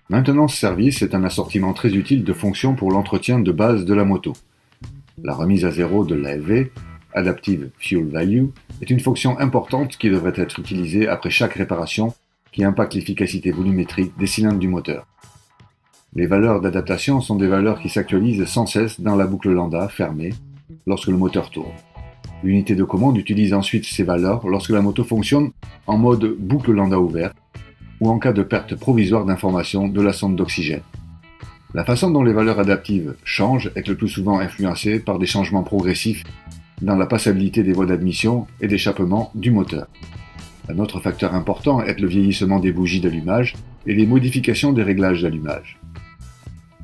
Maintenance service est un assortiment très utile de fonctions pour l'entretien de base de la moto. La remise à zéro de l'AFV, Adaptive Fuel Value, est une fonction importante qui devrait être utilisée après chaque réparation qui impacte l'efficacité volumétrique des cylindres du moteur. Les valeurs d'adaptation sont des valeurs qui s'actualisent sans cesse dans la boucle lambda fermée lorsque le moteur tourne. L'unité de commande utilise ensuite ces valeurs lorsque la moto fonctionne en mode boucle lambda ouverte ou en cas de perte provisoire d'informations de la sonde d'oxygène. La façon dont les valeurs adaptives changent est le plus souvent influencée par des changements progressifs dans la passabilité des voies d'admission et d'échappement du moteur. Un autre facteur important est le vieillissement des bougies d'allumage et les modifications des réglages d'allumage.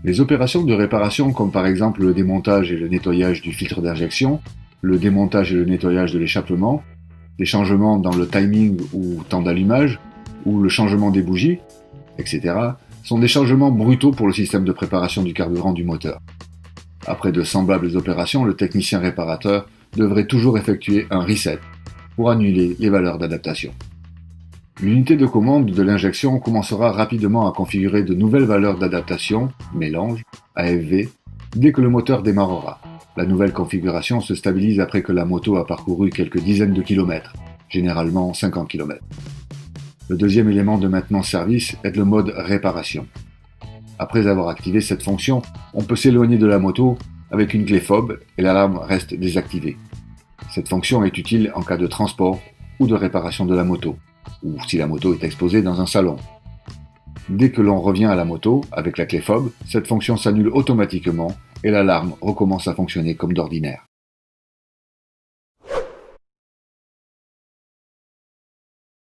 Les opérations de réparation comme par exemple le démontage et le nettoyage du filtre d'injection, le démontage et le nettoyage de l'échappement, des changements dans le timing ou temps d'allumage, ou le changement des bougies, etc., sont des changements brutaux pour le système de préparation du carburant du moteur. Après de semblables opérations, le technicien réparateur devrait toujours effectuer un reset pour annuler les valeurs d'adaptation. L'unité de commande de l'injection commencera rapidement à configurer de nouvelles valeurs d'adaptation, mélange, AFV, dès que le moteur démarrera. La nouvelle configuration se stabilise après que la moto a parcouru quelques dizaines de kilomètres, généralement 50 km. Le deuxième élément de maintenance service est le mode réparation. Après avoir activé cette fonction, on peut s'éloigner de la moto avec une clé fob et l'alarme reste désactivée. Cette fonction est utile en cas de transport ou de réparation de la moto, ou si la moto est exposée dans un salon. Dès que l'on revient à la moto avec la clé fob, cette fonction s'annule automatiquement et l'alarme recommence à fonctionner comme d'ordinaire.